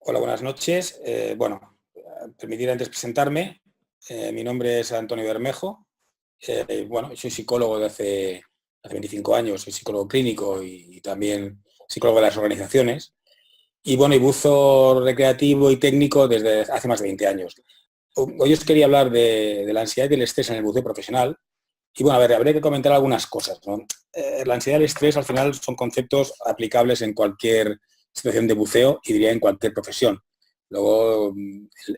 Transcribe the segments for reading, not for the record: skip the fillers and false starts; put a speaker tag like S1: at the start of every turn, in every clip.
S1: Hola, buenas noches. Permitir antes presentarme. Mi nombre es Antonio Bermejo. Soy psicólogo de hace 25 años, soy psicólogo clínico y también psicólogo de las organizaciones. Y buzo recreativo y técnico desde hace más de 20 años. Hoy os quería hablar de la ansiedad y el estrés en el buceo profesional. Habría que comentar algunas cosas, ¿no? La ansiedad y el estrés al final son conceptos aplicables en cualquier situación de buceo y diría en cualquier profesión. Luego,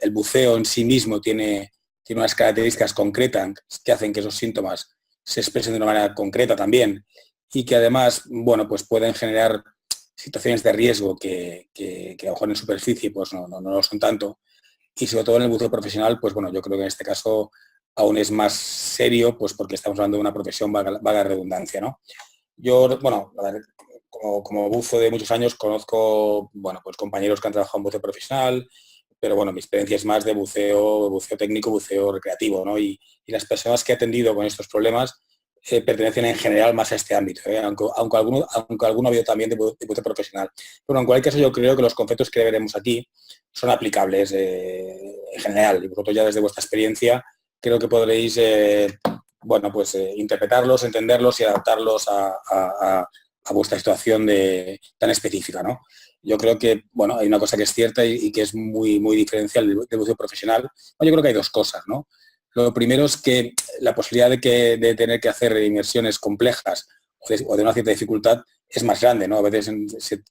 S1: el buceo en sí mismo tiene unas características concretas que hacen que esos síntomas se expresen de una manera concreta también y que además, pues pueden generar situaciones de riesgo que a lo mejor en superficie pues no lo son tanto. Y sobre todo en el buceo profesional, yo creo que en este caso aún es más serio, pues porque estamos hablando de una profesión, vaga redundancia, ¿no? Yo, como buzo de muchos años, conozco, pues compañeros que han trabajado en buceo profesional, pero mi experiencia es más de buceo técnico, buceo recreativo, ¿no? Y las personas que he atendido con estos problemas pertenecen en general más a este ámbito, ¿eh? aunque alguno ha habido también de buceo profesional. Bueno, en cualquier caso yo creo que los conceptos que veremos aquí son aplicables en general, y vosotros ya desde vuestra experiencia creo que podréis interpretarlos, entenderlos y adaptarlos a vuestra situación tan específica, ¿no? Yo creo que, hay una cosa que es cierta y que es muy, muy diferencial del buceo profesional. Yo creo que hay dos cosas, ¿no? Lo primero es que la posibilidad de tener que hacer inmersiones complejas o de una cierta dificultad es más grande, ¿no? A veces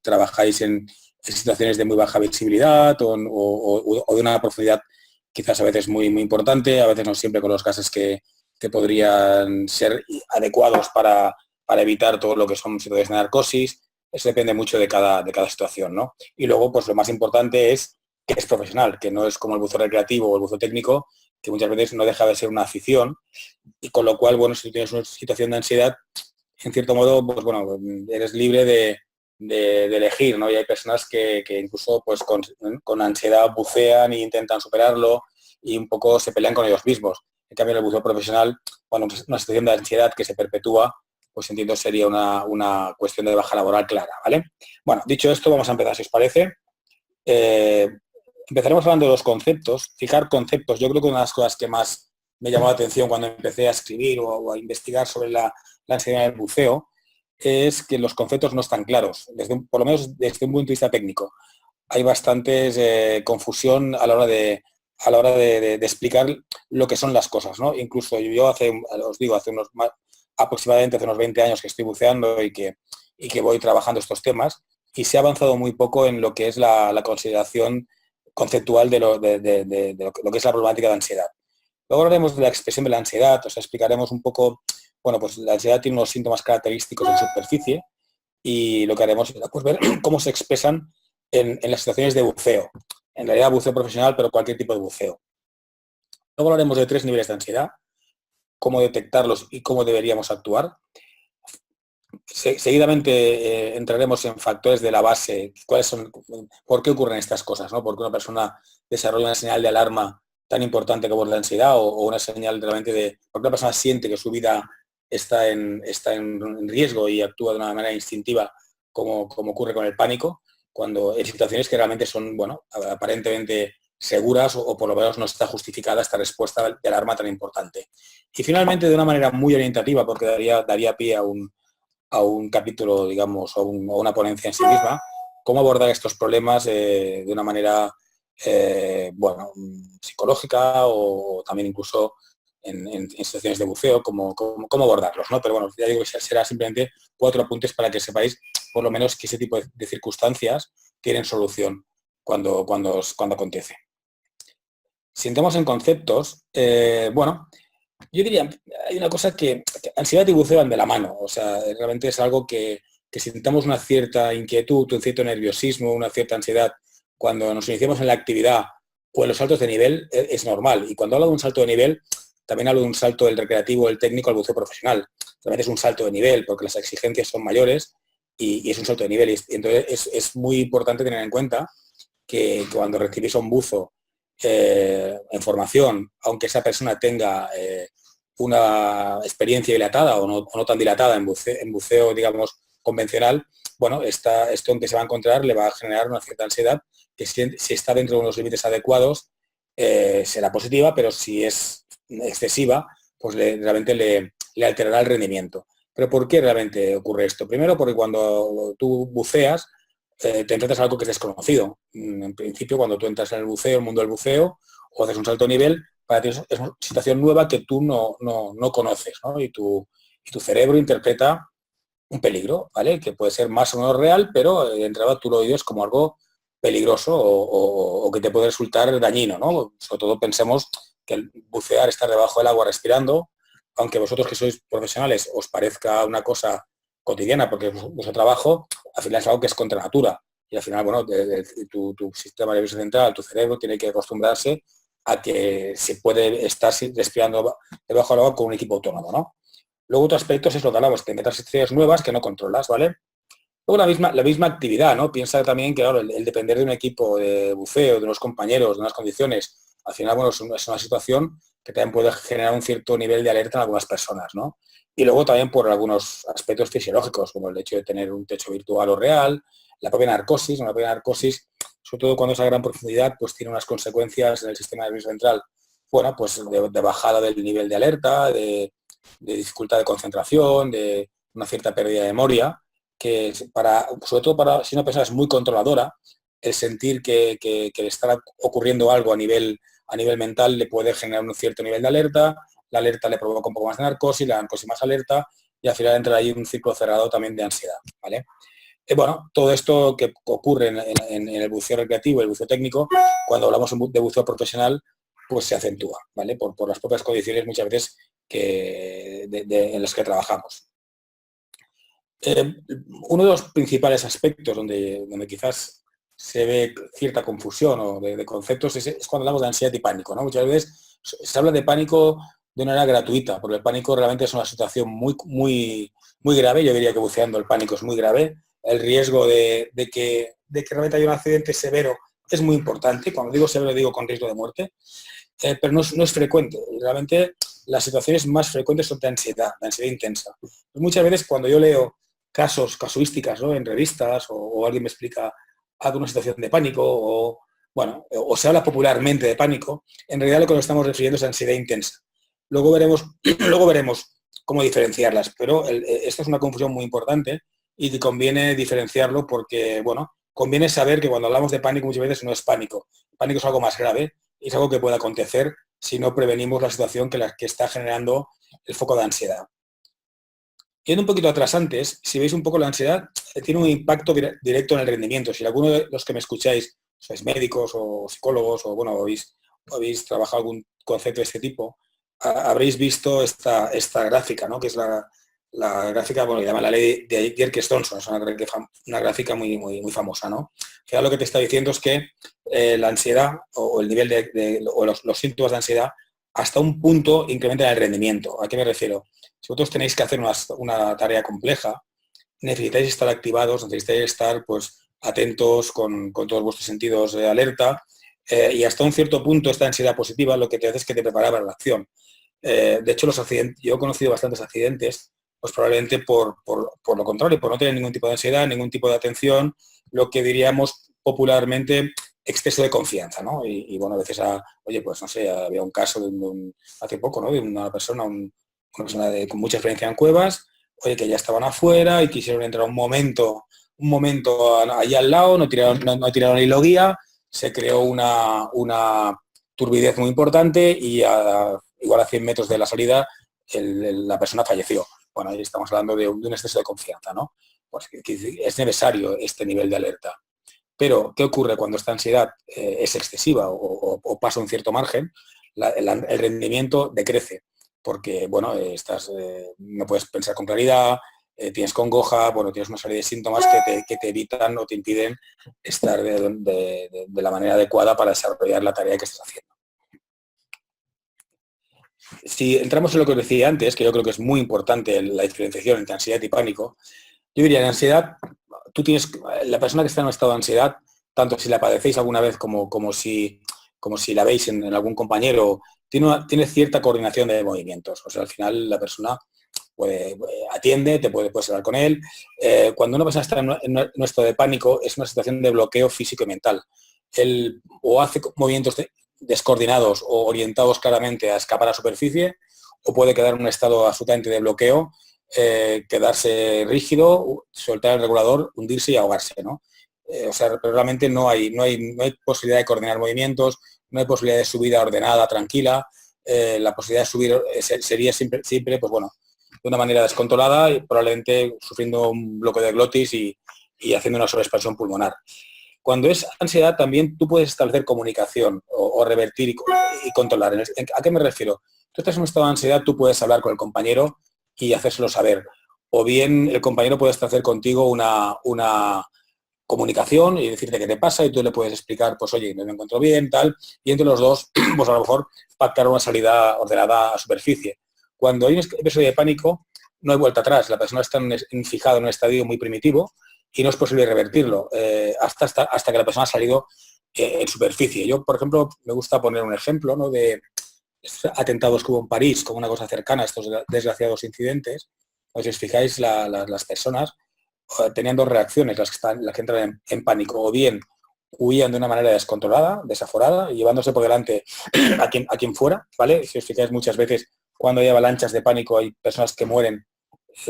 S1: trabajáis en situaciones de muy baja visibilidad o de una profundidad quizás a veces muy, muy importante, a veces no siempre con los gases que podrían ser adecuados para evitar todo lo que son situaciones de narcosis. Eso depende mucho de cada situación, ¿no? Y luego, pues lo más importante es que es profesional, que no es como el buzo recreativo o el buzo técnico, que muchas veces no deja de ser una afición, y con lo cual, si tienes una situación de ansiedad, en cierto modo, eres libre de elegir, ¿no? Y hay personas que incluso pues con ansiedad bucean e intentan superarlo y un poco se pelean con ellos mismos. En cambio, en el buceo profesional, pues una situación de ansiedad que se perpetúa, pues entiendo sería una cuestión de baja laboral clara, ¿vale? Bueno, dicho esto, vamos a empezar, si os parece. Eh, Empezaremos hablando de los conceptos. Fijar conceptos, yo creo que una de las cosas que más me llamó la atención cuando empecé a escribir o a investigar sobre la ansiedad del buceo es que los conceptos no están claros, por lo menos desde un punto de vista técnico. Hay bastante confusión a la hora de explicar lo que son las cosas, ¿no? Incluso yo aproximadamente hace unos 20 años que estoy buceando y que voy trabajando estos temas, y se ha avanzado muy poco en lo que es la consideración conceptual de lo que es la problemática de ansiedad. Luego hablaremos de la expresión de la ansiedad, explicaremos un poco, pues la ansiedad tiene unos síntomas característicos en superficie y lo que haremos es pues, ver cómo se expresan en las situaciones de buceo. En realidad buceo profesional, pero cualquier tipo de buceo. Luego hablaremos de 3 niveles de ansiedad, cómo detectarlos y cómo deberíamos actuar. Seguidamente entraremos en factores de la base, por qué ocurren estas cosas, ¿no? Por qué una persona desarrolla una señal de alarma tan importante como la ansiedad o una señal realmente de por qué una persona siente que su vida está en riesgo y actúa de una manera instintiva como ocurre con el pánico, cuando en situaciones que realmente son, aparentemente seguras o por lo menos no está justificada esta respuesta de alarma tan importante. Y finalmente, de una manera muy orientativa, porque daría pie a un capítulo, digamos, o una ponencia en sí misma, cómo abordar estos problemas de una manera, psicológica o también incluso en situaciones de buceo, cómo abordarlos, ¿no? Pero ya digo que será simplemente 4 apuntes para que sepáis por lo menos que ese tipo de circunstancias tienen solución cuando acontece. Si entramos en conceptos, yo diría, hay una cosa que ansiedad y buceo van de la mano, realmente es algo que si sintamos una cierta inquietud, un cierto nerviosismo, una cierta ansiedad, cuando nos iniciamos en la actividad o en los saltos de nivel, es normal. Y cuando hablo de un salto de nivel, también hablo de un salto del recreativo, del técnico al buceo profesional. Realmente es un salto de nivel porque las exigencias son mayores y es un salto de nivel. Y entonces es muy importante tener en cuenta que cuando recibís a un buzo en formación, aunque esa persona tenga una experiencia dilatada o no tan dilatada en buceo, digamos, convencional, esto en que se va a encontrar le va a generar una cierta ansiedad que si está dentro de unos límites adecuados, será positiva, pero si es excesiva, pues realmente le alterará el rendimiento. ¿Pero por qué realmente ocurre esto? Primero, porque cuando tú buceas, te enfrentas a algo que es desconocido. En principio, cuando tú entras en el buceo, el mundo del buceo, o haces un salto de nivel, para ti es una situación nueva que tú no conoces, ¿no? Y tu cerebro interpreta un peligro, ¿vale? Que puede ser más o menos real, pero de entrada tú lo vives como algo peligroso o que te puede resultar dañino, ¿no? Sobre todo pensemos que el bucear, estar debajo del agua respirando, aunque vosotros que sois profesionales os parezca una cosa cotidiana porque es vuestro trabajo, al final es algo que es contra natura. Y al final, bueno, tu sistema nervioso central, tu cerebro, tiene que acostumbrarse a que se puede estar respirando debajo del agua con un equipo autónomo, ¿no? Luego otro aspecto es lo que hablamos, que metas estrellas nuevas que no controlas, ¿vale? Luego la misma actividad, ¿no? Piensa también que, claro, el depender de un equipo de buceo, de unos compañeros, de unas condiciones, al final, bueno, es una situación que también puede generar un cierto nivel de alerta en algunas personas, ¿no? Y luego también por algunos aspectos fisiológicos, como el hecho de tener un techo virtual o real, la propia narcosis, sobre todo cuando es a gran profundidad, pues tiene unas consecuencias en el sistema nervioso central, bueno, pues de bajada del nivel de alerta, de dificultad de concentración, de una cierta pérdida de memoria, que sobre todo para si una persona es muy controladora, el sentir que le está ocurriendo algo a nivel mental le puede generar un cierto nivel de alerta, la alerta le provoca un poco más de narcosis, la narcosis más alerta, y al final entra ahí un ciclo cerrado también de ansiedad, ¿vale? Bueno, todo esto que ocurre en el buceo recreativo, el buceo técnico, cuando hablamos de buceo profesional, pues se acentúa, ¿vale? Por las propias condiciones muchas veces en las que trabajamos. Uno de los principales aspectos donde quizás se ve cierta confusión o de conceptos es cuando hablamos de ansiedad y pánico, ¿no? Muchas veces se habla de pánico de una manera gratuita, porque el pánico realmente es una situación muy grave. Yo diría que buceando el pánico es muy grave. El riesgo de que realmente haya un accidente severo es muy importante. Cuando digo severo digo con riesgo de muerte, pero no es frecuente. Realmente las situaciones más frecuentes son de ansiedad intensa. Muchas veces cuando yo leo casuísticas, ¿no? En revistas o alguien me explica alguna situación de pánico o se habla popularmente de pánico, en realidad lo que nos estamos refiriendo es a ansiedad intensa. Luego veremos cómo diferenciarlas, pero esta es una confusión muy importante y que conviene diferenciarlo porque, bueno, conviene saber que cuando hablamos de pánico muchas veces no es pánico. El pánico es algo más grave y es algo que puede acontecer si no prevenimos la situación que está generando el foco de ansiedad. Yendo un poquito atrás antes, si veis un poco la ansiedad, tiene un impacto directo en el rendimiento. Si alguno de los que me escucháis sois médicos o psicólogos o bueno, habéis trabajado algún concepto de este tipo, habréis visto esta gráfica, ¿no? Que es la gráfica, bueno, que llama la ley de Yerkes-Thompson, es una gráfica muy famosa, ¿no? Que lo que te está diciendo es que la ansiedad o el nivel o los síntomas de ansiedad hasta un punto incrementan el rendimiento. ¿A qué me refiero? Si vosotros tenéis que hacer una tarea compleja, necesitáis estar activados, necesitáis estar pues, atentos con todos vuestros sentidos de alerta y hasta un cierto punto esta ansiedad positiva lo que te hace es que te prepara para la acción. De hecho, los accidentes, yo he conocido bastantes accidentes, pues probablemente por lo contrario, por no tener ningún tipo de ansiedad, ningún tipo de atención, lo que diríamos popularmente exceso de confianza, ¿no? Y bueno, a veces, oye, pues no sé, había un caso hace poco, ¿no? De una persona, una persona con mucha experiencia en cuevas, oye, que ya estaban afuera y quisieron entrar un momento allí al lado, no tiraron hilo guía, se creó una turbidez muy importante y igual a 100 metros de la salida la persona falleció. Bueno, ahí estamos hablando de un exceso de confianza, ¿no? Pues es necesario este nivel de alerta. Pero, ¿qué ocurre cuando esta ansiedad es excesiva o pasa un cierto margen? El rendimiento decrece, porque, bueno, no puedes pensar con claridad, tienes congoja, bueno, tienes una serie de síntomas que te evitan o te impiden estar de la manera adecuada para desarrollar la tarea que estás haciendo. Si entramos en lo que os decía antes, que yo creo que es muy importante la diferenciación entre ansiedad y pánico, yo diría que ansiedad, la persona que está en un estado de ansiedad, tanto si la padecéis alguna vez como si la veis en algún compañero, tiene cierta coordinación de movimientos. O sea, al final la persona atiende, puedes hablar con él. Cuando una persona está en un estado de pánico, es una situación de bloqueo físico y mental. o hace movimientos descoordinados o orientados claramente a escapar a superficie, o puede quedar en un estado absolutamente de bloqueo, quedarse rígido, soltar el regulador, hundirse y ahogarse, ¿no? O sea, pero realmente no hay posibilidad de coordinar movimientos, no hay posibilidad de subida ordenada, tranquila. La posibilidad de subir sería siempre, pues bueno, de una manera descontrolada y probablemente sufriendo un bloqueo de glotis y haciendo una sobreexpansión pulmonar. Cuando es ansiedad también tú puedes establecer comunicación o revertir y controlar. ¿A qué me refiero? Tú estás en un estado de ansiedad, tú puedes hablar con el compañero y hacérselo saber. O bien el compañero puede establecer contigo una comunicación y decirte qué te pasa y tú le puedes explicar, pues oye, no me encuentro bien, tal, y entre los dos, pues a lo mejor pactar una salida ordenada a superficie. Cuando hay un episodio de pánico, no hay vuelta atrás, la persona está fijada en un estadio muy primitivo y no es posible revertirlo hasta que la persona ha salido en superficie. Yo, por ejemplo, me gusta poner un ejemplo, ¿no?, de atentados que hubo en París, como una cosa cercana a estos desgraciados incidentes. Si os fijáis, las personas tenían dos reacciones, las que entran en pánico, o bien huían de una manera descontrolada, desaforada, y llevándose por delante a quien fuera, ¿vale? Si os fijáis, muchas veces cuando hay avalanchas de pánico hay personas que mueren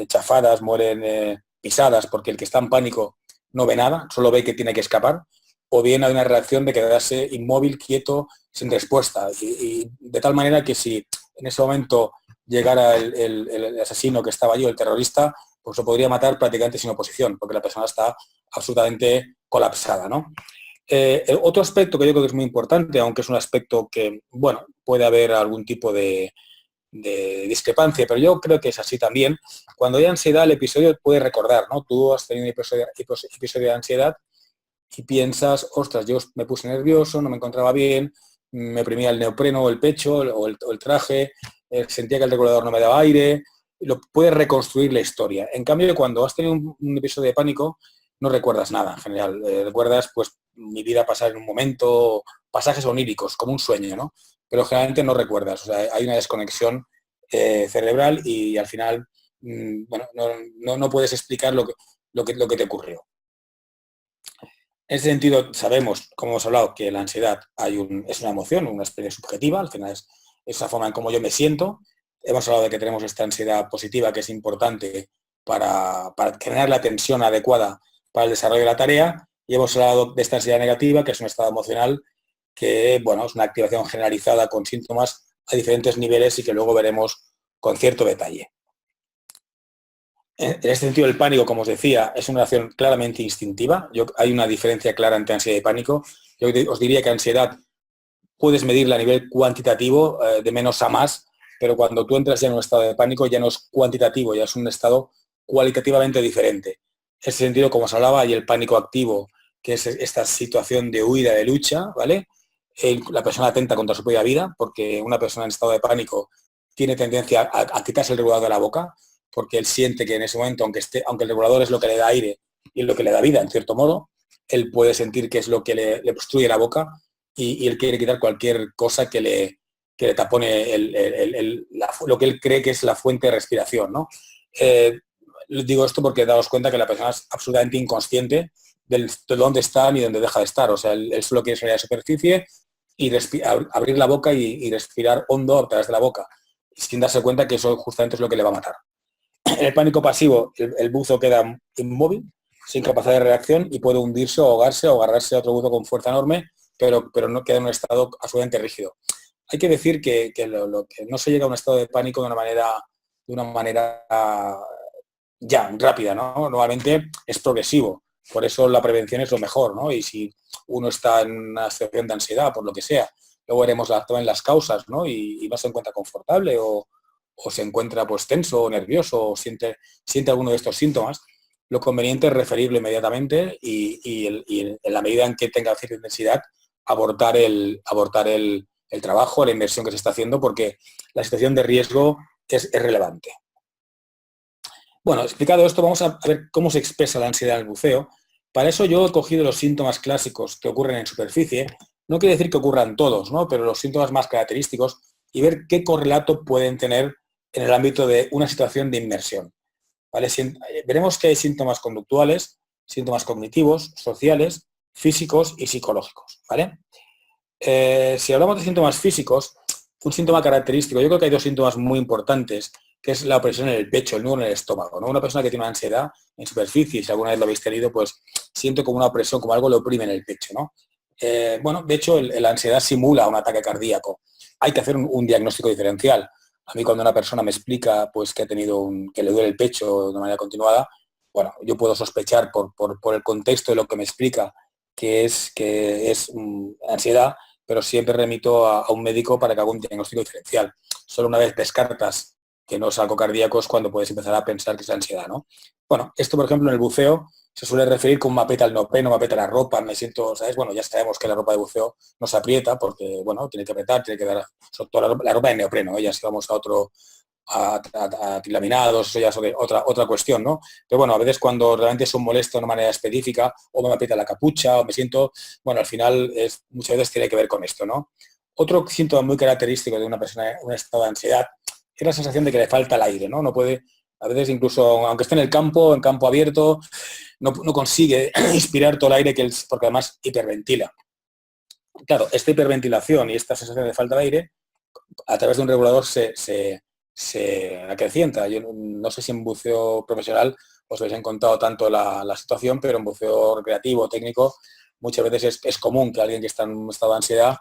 S1: chafadas, mueren pisadas, porque el que está en pánico no ve nada, solo ve que tiene que escapar, o bien hay una reacción de quedarse inmóvil, quieto, sin respuesta, y de tal manera que si en ese momento llegara el asesino que estaba allí, o el terrorista, pues lo podría matar prácticamente sin oposición, porque la persona está absolutamente colapsada, ¿no? Otro aspecto que yo creo que es muy importante, aunque es un aspecto que, bueno, puede haber algún tipo de discrepancia, pero yo creo que es así también. Cuando hay ansiedad, el episodio puede recordar, ¿no? Tú has tenido un episodio de ansiedad y piensas, ostras, yo me puse nervioso, no me encontraba bien, me oprimía el neopreno o el pecho o el traje, sentía que el regulador no me daba aire, lo puedes reconstruir la historia. En cambio, cuando has tenido un episodio de pánico, no recuerdas nada en general. Recuerdas, pues, mi vida pasar en un momento, pasajes oníricos, como un sueño, ¿no? Pero generalmente no recuerdas. O sea, hay una desconexión cerebral y al final, bueno, no puedes explicar lo que te ocurrió. En ese sentido, sabemos, como hemos hablado, que la ansiedad es una emoción, una experiencia subjetiva, al final es esa forma en cómo yo me siento. Hemos hablado de que tenemos esta ansiedad positiva que es importante para generar la tensión adecuada para el desarrollo de la tarea, y hemos hablado de esta ansiedad negativa, que es un estado emocional que, bueno, es una activación generalizada con síntomas a diferentes niveles y que luego veremos con cierto detalle. En este sentido, el pánico, como os decía, es una reacción claramente instintiva. Hay una diferencia clara entre ansiedad y pánico. Yo os diría que ansiedad puedes medirla a nivel cuantitativo, de menos a más, pero cuando tú entras ya en un estado de pánico ya no es cuantitativo, ya es un estado cualitativamente diferente. En ese sentido, como os hablaba, hay el pánico activo, que es esta situación de huida, de lucha, ¿vale? La persona atenta contra su propia vida, porque una persona en estado de pánico tiene tendencia a quitarse el regulador de la boca, porque él siente que en ese momento, aunque el regulador es lo que le da aire y lo que le da vida, en cierto modo, él puede sentir que es lo que le obstruye la boca y él quiere quitar cualquier cosa que le tapone lo que él cree que es la fuente de respiración, ¿no? Digo esto porque daos cuenta que la persona es absolutamente inconsciente de dónde está ni dónde deja de estar. O sea, él solo quiere salir a la superficie y abrir la boca y respirar hondo a través de la boca, sin darse cuenta que eso justamente es lo que le va a matar. En el pánico pasivo, el buzo queda inmóvil, sin capacidad de reacción, y puede hundirse o ahogarse o agarrarse a otro buzo con fuerza enorme, pero no queda en un estado absolutamente rígido. Hay que decir que no se llega a un estado de pánico de una manera ya rápida, ¿no? Normalmente es progresivo. Por eso la prevención es lo mejor, ¿no? Y si uno está en una situación de ansiedad, por lo que sea, luego veremos también las causas, ¿no? Y no se encuentra confortable o se encuentra pues tenso o nervioso o siente alguno de estos síntomas, lo conveniente es referirlo inmediatamente y en la medida en que tenga cierta intensidad, abortar el trabajo, la inversión que se está haciendo, porque la situación de riesgo es relevante. Bueno, explicado esto, vamos a ver cómo se expresa la ansiedad en el buceo. Para eso yo he cogido los síntomas clásicos que ocurren en superficie. No quiere decir que ocurran todos, ¿no? Pero los síntomas más característicos, y ver qué correlato pueden tener en el ámbito de una situación de inmersión. ¿Vale? Veremos que hay síntomas conductuales, síntomas cognitivos, sociales físicos y psicológicos, ¿vale? Si hablamos de síntomas físicos, un síntoma característico, yo creo que hay dos síntomas muy importantes, que es la opresión en el pecho, el nudo en el estómago, ¿no? Una persona que tiene una ansiedad en superficie, si alguna vez lo habéis tenido, pues siente como una opresión, como algo le oprime en el pecho, ¿no? Bueno, de hecho, la ansiedad simula un ataque cardíaco. Hay que hacer un diagnóstico diferencial. A mí cuando una persona me explica pues, que ha tenido que le duele el pecho de manera continuada, bueno, yo puedo sospechar por el contexto de lo que me explica que es ansiedad, pero siempre remito a un médico para que haga un diagnóstico diferencial. Solo una vez descartas que no es algo cardíaco es cuando puedes empezar a pensar que es ansiedad, ¿no? Bueno, esto, por ejemplo, en el buceo se suele referir con mapeta al neopreno, mapeta la ropa, me siento, ¿sabes? Bueno, ya sabemos que la ropa de buceo no se aprieta porque, bueno, tiene que apretar, tiene que dar, sobre todo la ropa de neopreno, ya si vamos a otro, a laminados, eso ya es otra cuestión, ¿no? Pero bueno, a veces cuando realmente es un molesto de una manera específica, o me aprieta la capucha, o me siento, bueno, al final muchas veces tiene que ver con esto, ¿no? Otro síntoma muy característico de una persona en un estado de ansiedad es la sensación de que le falta el aire, ¿no? No puede, a veces incluso, aunque esté en campo abierto, no consigue inspirar todo el aire porque además hiperventila. Claro, esta hiperventilación y esta sensación de falta de aire, a través de un regulador se acrecienta. Yo no sé si en buceo profesional os habéis encontrado tanto la situación, pero en buceo recreativo, técnico, muchas veces es común que alguien que está en un estado de ansiedad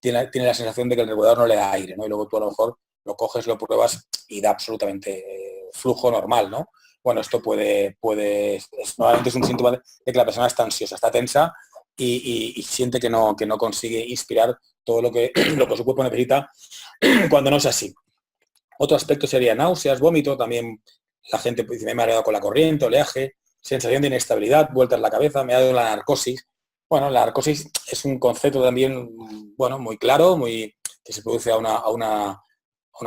S1: tiene la sensación de que el regulador no le da aire, ¿no? Y luego tú a lo mejor lo coges, lo pruebas y da absolutamente flujo normal, ¿no? Bueno, esto normalmente es un síntoma de que la persona está ansiosa, está tensa y siente que no consigue inspirar todo lo que su cuerpo necesita cuando no es así. Otro aspecto sería náuseas, vómito, también la gente dice, me he mareado con la corriente, oleaje, sensación de inestabilidad, vueltas en la cabeza, me ha dado la narcosis. Bueno, la narcosis es un concepto también, bueno, muy claro, que se produce a una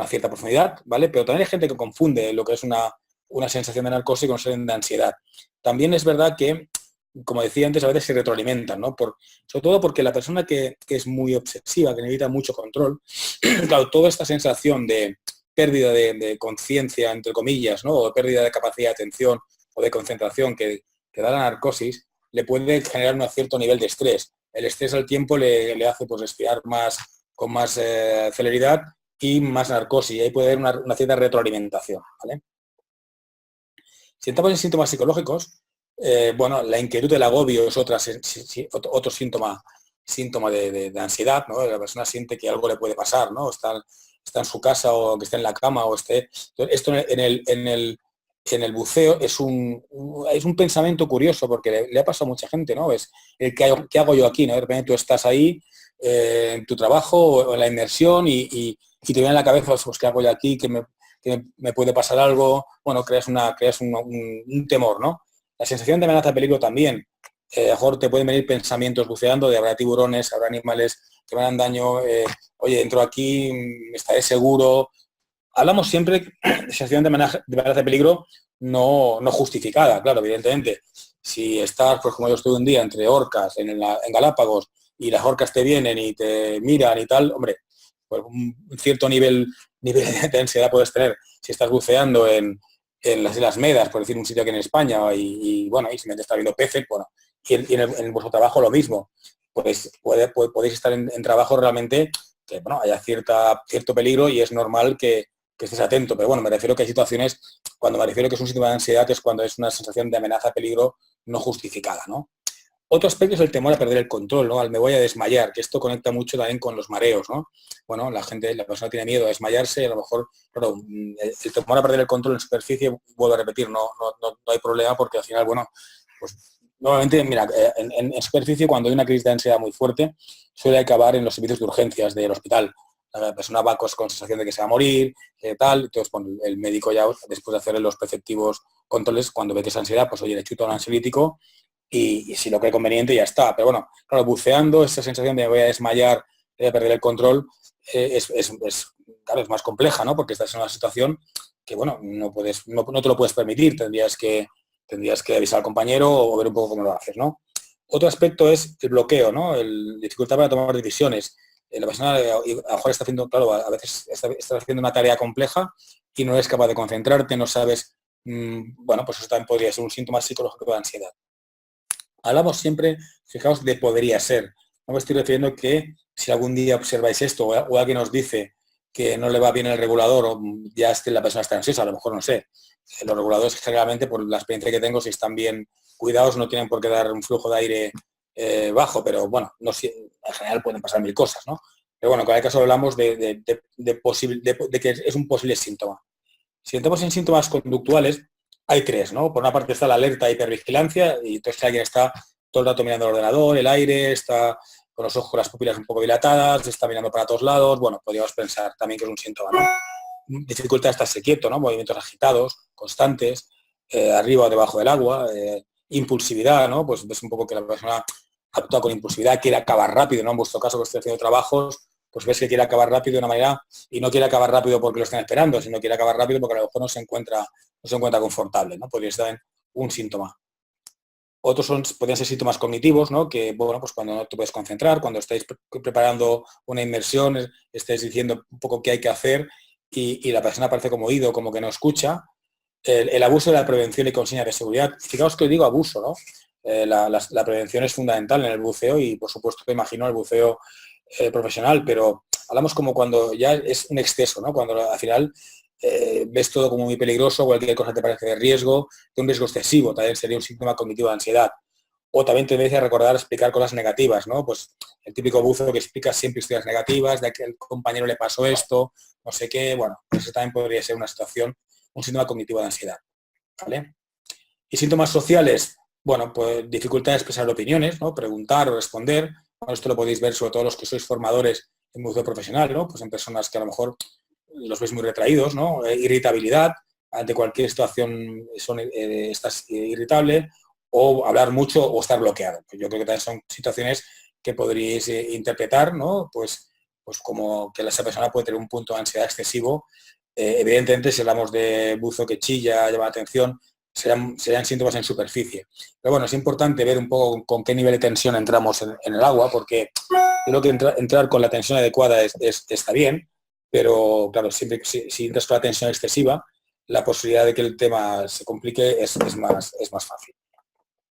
S1: cierta profundidad, ¿vale? Pero también hay gente que confunde lo que es una sensación de narcosis con una sensación de ansiedad. También es verdad que, como decía antes, a veces se retroalimentan, ¿no? Sobre todo porque la persona que es muy obsesiva, que necesita mucho control, claro, toda esta sensación de pérdida de conciencia, entre comillas, ¿no? O pérdida de capacidad de atención o de concentración que da la narcosis, le puede generar un cierto nivel de estrés. El estrés al tiempo le hace pues, respirar con más celeridad y más narcosis. Y ahí puede haber una cierta retroalimentación, ¿vale? Si entramos en síntomas psicológicos, bueno, la inquietud del agobio es otro síntoma de ansiedad, ¿no? La persona siente que algo le puede pasar, ¿no? Está en su casa o que esté en la cama o esté... Esto en el buceo es un pensamiento curioso porque le ha pasado a mucha gente, ¿no? Es ¿qué hago yo aquí? ¿No? De repente tú estás ahí en tu trabajo o en la inmersión y te viene en la cabeza, pues, ¿qué hago yo aquí? Que me puede pasar algo, bueno, creas un temor, ¿no? La sensación de amenaza de peligro también. A lo mejor te pueden venir pensamientos buceando de habrá tiburones, habrá animales que me harán daño, oye, entro aquí, estaré seguro. Hablamos siempre de sensación de amenaza de peligro no justificada, claro, evidentemente. Si estás, pues como yo estuve un día, entre orcas en Galápagos y las orcas te vienen y te miran y tal, hombre, pues un cierto nivel de ansiedad puedes tener. Si estás buceando en las Islas Medas, por decir un sitio aquí en España, bueno, y si me está viendo peces, bueno, y en vuestro trabajo lo mismo. Pues podéis estar en trabajo realmente que, bueno, haya cierto peligro y es normal que estés atento. Pero bueno, me refiero que hay situaciones, cuando me refiero que es un síntoma de ansiedad, es cuando es una sensación de amenaza, peligro no justificada, ¿no? Otro aspecto es el temor a perder el control, ¿no? Al me voy a desmayar, que esto conecta mucho también con los mareos, ¿no? Bueno, la persona tiene miedo a desmayarse y a lo mejor, claro, el temor a perder el control en superficie, vuelvo a repetir, no hay problema porque al final, bueno, pues normalmente, mira, en superficie cuando hay una crisis de ansiedad muy fuerte, suele acabar en los servicios de urgencias del hospital. La persona va con sensación de que se va a morir, tal, entonces bueno, el médico ya, después de hacerle los preceptivos controles, cuando ve que es ansiedad, pues oye, le chuta un ansiolítico y si lo cree conveniente ya está. Pero bueno, claro, buceando, esa sensación de me voy a desmayar, voy a perder el control, claro, es más compleja, ¿no? Porque estás en una situación que, bueno, no te lo puedes permitir, tendrías que avisar al compañero o ver un poco cómo lo haces, ¿no? Otro aspecto es el bloqueo, ¿no? El dificultad para tomar decisiones. La persona a lo mejor está haciendo, claro, a veces está haciendo una tarea compleja y no eres capaz de concentrarte, no sabes, bueno, pues eso también podría ser un síntoma psicológico de ansiedad. Hablamos siempre, fijaos, de podría ser. No me estoy refiriendo que si algún día observáis esto o alguien os dice que no le va bien el regulador o ya la persona está ansiosa, a lo mejor no sé. Los reguladores generalmente, por la experiencia que tengo, si están bien cuidados, no tienen por qué dar un flujo de aire bajo, pero bueno, no, en general pueden pasar mil cosas, ¿no? Pero bueno, en cada caso hablamos de que es un posible síntoma. Si entramos en síntomas conductuales, hay tres, ¿no? Por una parte está la alerta hipervigilancia, y entonces alguien está todo el rato mirando el ordenador, el aire, está con los ojos, las pupilas un poco dilatadas, está mirando para todos lados, bueno, podríamos pensar también que es un síntoma, ¿no? Dificultad estarse quieto, ¿no? Movimientos agitados, constantes, arriba o debajo del agua, impulsividad, ¿no? Pues ves un poco que la persona actúa con impulsividad, quiere acabar rápido, ¿no? En vuestro caso, que estoy haciendo trabajos, pues ves que quiere acabar rápido de una manera, y no quiere acabar rápido porque lo están esperando, sino quiere acabar rápido porque a lo mejor no se encuentra confortable, ¿no? Podría estar en un síntoma. Otros podrían ser síntomas cognitivos, ¿no? Que, bueno, pues cuando no te puedes concentrar, cuando estáis preparando una inmersión, estáis diciendo un poco qué hay que hacer y la persona parece como oído, como que no escucha. El abuso de la prevención y consignas de seguridad. Fijaos que os digo abuso, ¿no? La prevención es fundamental en el buceo y, por supuesto, me imagino el buceo profesional, pero hablamos como cuando ya es un exceso, ¿no? Cuando al final ves todo como muy peligroso, cualquier cosa te parece de riesgo, de un riesgo excesivo, también sería un síntoma cognitivo de ansiedad. O también te debe recordar explicar cosas negativas, ¿no? Pues el típico buzo que explica siempre historias negativas, de que el compañero le pasó esto, no sé qué, bueno, eso también podría ser una situación, un síntoma cognitivo de ansiedad, ¿vale? Y síntomas sociales, bueno, pues dificultad de expresar opiniones, ¿no? Preguntar o responder. Bueno, esto lo podéis ver sobre todo los que sois formadores en buceo profesional, ¿no? Pues en personas que a lo mejor los veis muy retraídos, ¿no? Irritabilidad, ante cualquier situación estás irritable, o hablar mucho o estar bloqueado. Pues yo creo que también son situaciones que podríais interpretar, ¿no? Pues como que esa persona puede tener un punto de ansiedad excesivo. Evidentemente, si hablamos de buzo que chilla, llama la atención, serían síntomas en superficie. Pero bueno, es importante ver un poco con qué nivel de tensión entramos en el agua, porque creo que entrar con la tensión adecuada está bien, pero claro, siempre si entras con la tensión excesiva, la posibilidad de que el tema se complique es más fácil.